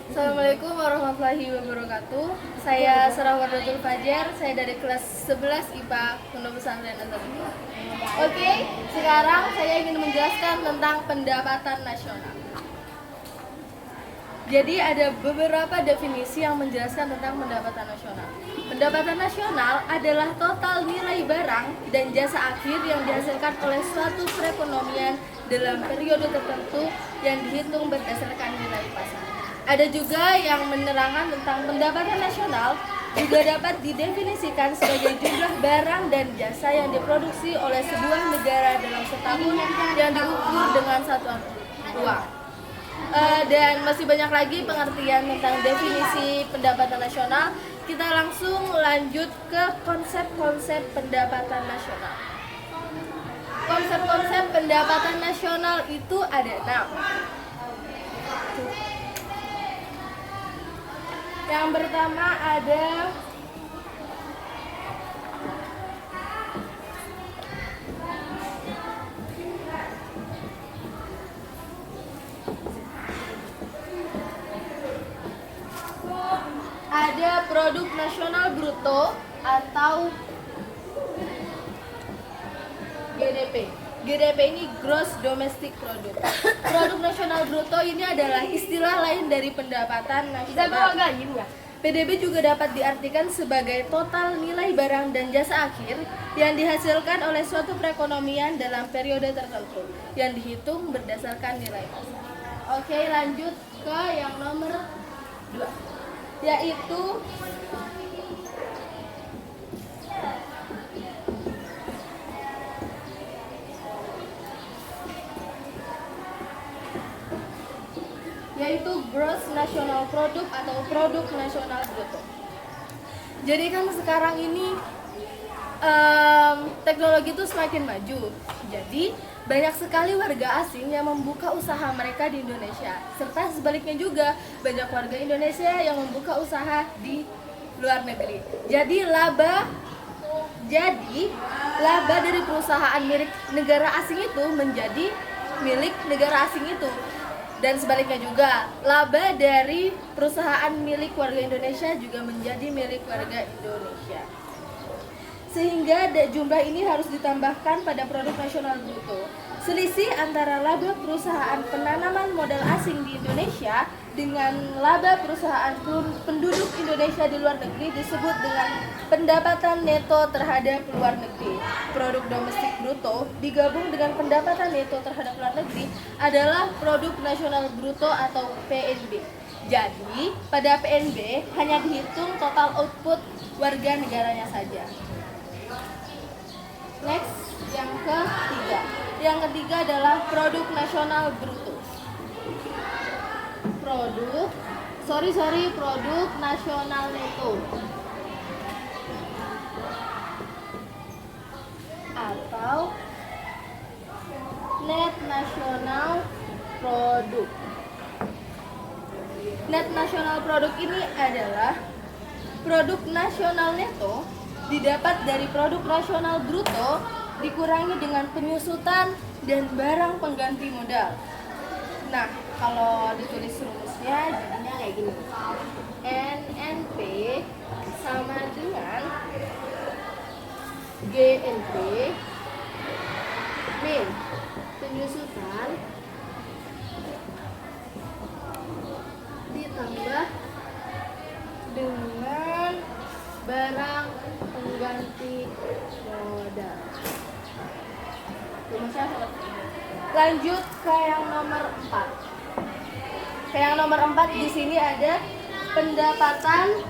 Assalamualaikum warahmatullahi wabarakatuh. Saya Sarah Wardatul Fajar, saya dari kelas 11 IPA Pondok Pesantren Azhariyah. Oke, sekarang saya ingin menjelaskan tentang pendapatan nasional. Jadi ada beberapa definisi yang menjelaskan tentang pendapatan nasional. Pendapatan nasional adalah total nilai barang dan jasa akhir yang dihasilkan oleh suatu perekonomian dalam periode tertentu yang dihitung berdasarkan nilai pasar. Ada juga yang menerangkan tentang pendapatan nasional juga dapat didefinisikan sebagai jumlah barang dan jasa yang diproduksi oleh sebuah negara dalam setahun yang diukur dengan satuan uang. Dan masih banyak lagi pengertian tentang definisi pendapatan nasional. Kita langsung lanjut ke konsep-konsep pendapatan nasional. Konsep-konsep pendapatan nasional itu ada 6. Yang pertama ada produk nasional bruto atau GDP. GDP ini gross domestic product. Produk nasional bruto ini adalah istilah lain dari pendapatan nasional. PDB juga dapat diartikan sebagai total nilai barang dan jasa akhir yang dihasilkan oleh suatu perekonomian dalam periode tertentu yang dihitung berdasarkan nilai pasar. Oke, lanjut ke yang nomor 2, yaitu gross national product atau produk nasional bruto. Jadi kan sekarang ini teknologi itu semakin maju. Jadi banyak sekali warga asing yang membuka usaha mereka di Indonesia. Serta sebaliknya juga banyak warga Indonesia yang membuka usaha di luar negeri. Jadi laba dari perusahaan milik negara asing itu menjadi milik negara asing itu. Dan sebaliknya juga, laba dari perusahaan milik warga Indonesia juga menjadi milik warga Indonesia. Sehingga jumlah ini harus ditambahkan pada produk nasional bruto. Selisih antara laba perusahaan penanaman modal asing di Indonesia dengan laba perusahaan penduduk Indonesia di luar negeri disebut dengan pendapatan neto terhadap luar negeri. Produk domestik bruto digabung dengan pendapatan neto terhadap luar negeri adalah produk nasional bruto atau PNB. Jadi, pada PNB hanya dihitung total output warga negaranya saja. Next, yang ketiga. Yang ketiga adalah produk nasional bruto. Produk nasional neto atau net nasional produk. Net nasional produk ini adalah produk nasional neto didapat dari produk nasional bruto dikurangi dengan penyusutan dan barang pengganti modal. Nah, kalau ditulis rumusnya jadinya kayak gini. NNP sama dengan GNP min penyusutan ditambah dengan barang pengganti modal. Lanjut ke yang nomor 4. Ke yang nomor 4 di sini ada pendapatan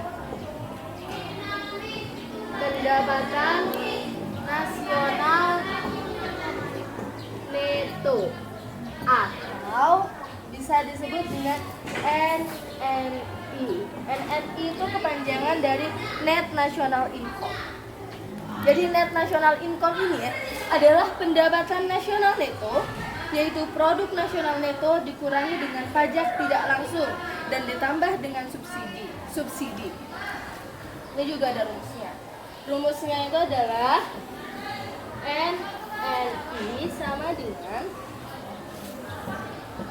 nasional neto atau bisa disebut dengan NNI. NNI itu kepanjangan dari Net National Income. Jadi net national income ini adalah pendapatan nasional neto, yaitu produk nasional neto dikurangi dengan pajak tidak langsung dan ditambah dengan subsidi. Ini juga ada rumusnya. Rumusnya itu adalah NNI sama dengan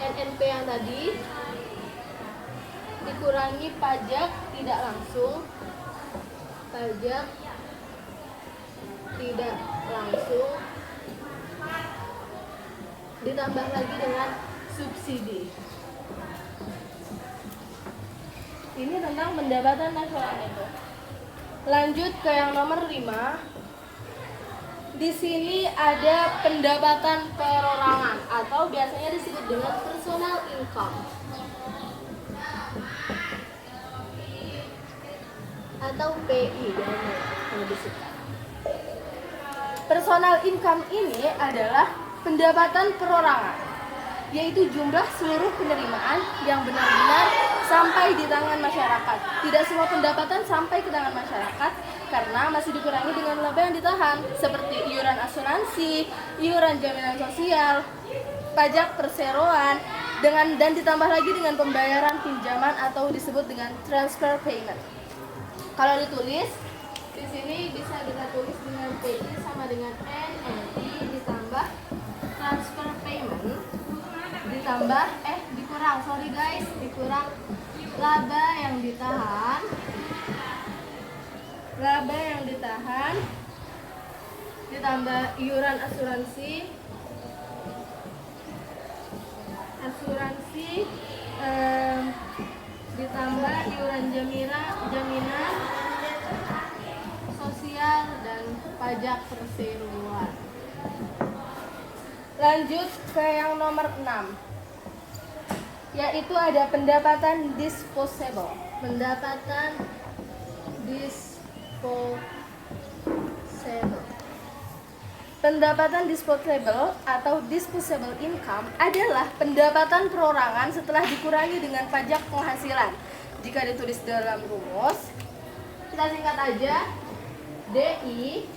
NNP yang tadi dikurangi pajak tidak langsung, pajak tidak langsung, ditambah lagi dengan subsidi. Ini tentang pendapatan nasional itu. Lanjut ke yang nomor 5. Di sini ada pendapatan perorangan atau biasanya disebut dengan personal income atau PI kalau disebut. Personal income ini adalah pendapatan perorangan, yaitu jumlah seluruh penerimaan yang benar-benar sampai di tangan masyarakat. Tidak semua pendapatan sampai ke tangan masyarakat karena masih dikurangi dengan laba yang ditahan, seperti iuran asuransi, iuran jaminan sosial, pajak perseroan, dan ditambah lagi dengan pembayaran pinjaman atau disebut dengan transfer payment. Kalau ditulis di sini bisa kita tulis dengan PI sama dengan NNI ditambah transfer payment ditambah dikurang laba yang ditahan ditambah iuran asuransi ditambah iuran jaminan sosial dan pajak perseroan. Lanjut ke yang nomor 6, yaitu ada pendapatan disposable. Pendapatan disposable atau disposable income adalah pendapatan perorangan setelah dikurangi dengan pajak penghasilan. Jika ditulis dalam rumus, kita singkat aja, DI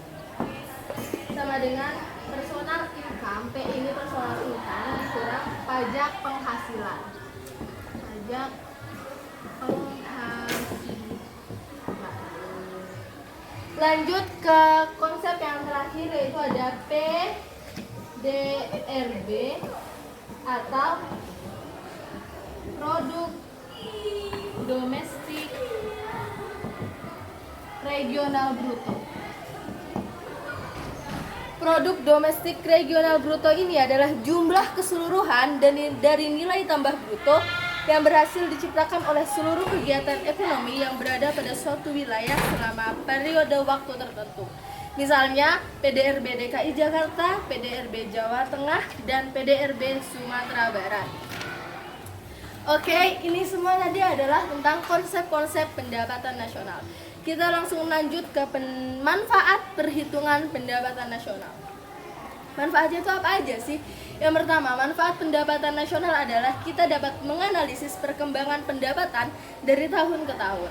sama dengan personal income, P ini personal income dikurang pajak penghasilan. Lanjut ke konsep yang terakhir, yaitu ada PDRB atau produk domestik regional bruto. Produk domestik regional bruto ini adalah jumlah keseluruhan dari nilai tambah bruto yang berhasil diciptakan oleh seluruh kegiatan ekonomi yang berada pada suatu wilayah selama periode waktu tertentu. Misalnya PDRB DKI Jakarta, PDRB Jawa Tengah, dan PDRB Sumatera Barat. Oke, ini semua tadi adalah tentang konsep-konsep pendapatan nasional. Kita langsung lanjut ke manfaat perhitungan pendapatan nasional. Manfaatnya itu apa aja sih? Yang pertama, manfaat pendapatan nasional adalah kita dapat menganalisis perkembangan pendapatan dari tahun ke tahun.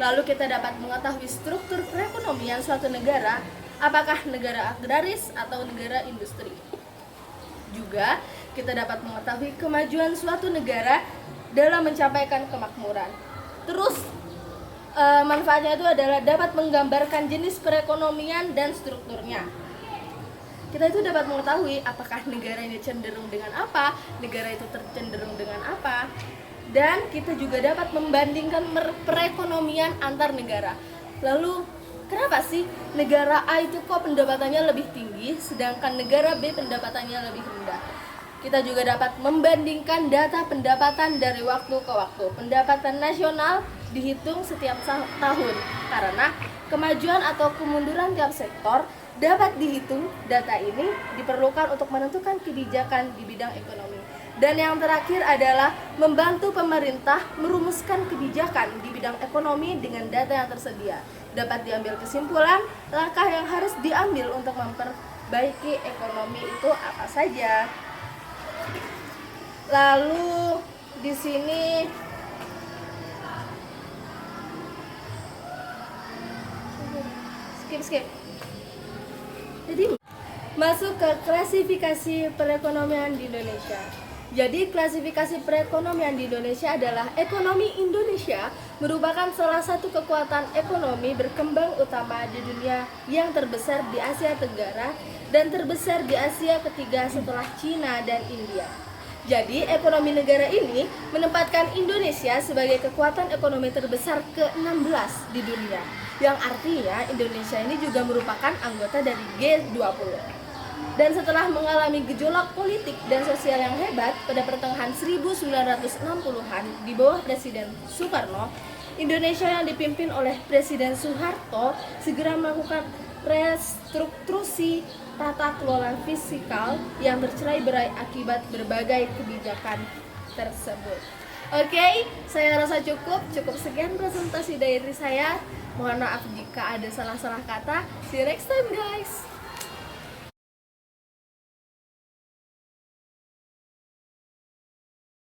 Lalu kita dapat mengetahui struktur perekonomian suatu negara, apakah negara agraris atau negara industri. Juga kita dapat mengetahui kemajuan suatu negara dalam mencapaikan kemakmuran. Terus manfaatnya itu adalah dapat menggambarkan jenis perekonomian dan strukturnya. Kita itu dapat mengetahui apakah negara ini cenderung dengan apa, negara itu tercenderung dengan apa, dan kita juga dapat membandingkan perekonomian antar negara. Lalu kenapa sih negara A itu kok pendapatannya lebih tinggi, sedangkan negara B pendapatannya lebih rendah? Kita juga dapat membandingkan data pendapatan dari waktu ke waktu. Pendapatan nasional dihitung setiap tahun karena kemajuan atau kemunduran tiap sektor dapat dihitung. Data ini diperlukan untuk menentukan kebijakan di bidang ekonomi. Dan yang terakhir adalah membantu pemerintah merumuskan kebijakan di bidang ekonomi dengan data yang tersedia. Dapat diambil kesimpulan langkah yang harus diambil untuk memperbaiki ekonomi itu apa saja. Lalu di sini skip. Jadi masuk ke klasifikasi perekonomian di Indonesia. Jadi klasifikasi perekonomian di Indonesia adalah ekonomi Indonesia merupakan salah satu kekuatan ekonomi berkembang utama di dunia yang terbesar di Asia Tenggara dan terbesar di Asia ketiga setelah Cina dan India. Jadi, ekonomi negara ini menempatkan Indonesia sebagai kekuatan ekonomi terbesar ke-16 di dunia. Yang artinya Indonesia ini juga merupakan anggota dari G20. Dan setelah mengalami gejolak politik dan sosial yang hebat pada pertengahan 1960-an di bawah Presiden Soekarno, Indonesia yang dipimpin oleh Presiden Soeharto segera melakukan restrukturasi tata kelola fiskal yang bercerai-berai akibat berbagai kebijakan tersebut. Oke, saya rasa cukup sekian presentasi dari saya. Mohon maaf jika ada salah-salah kata. See you next time, guys.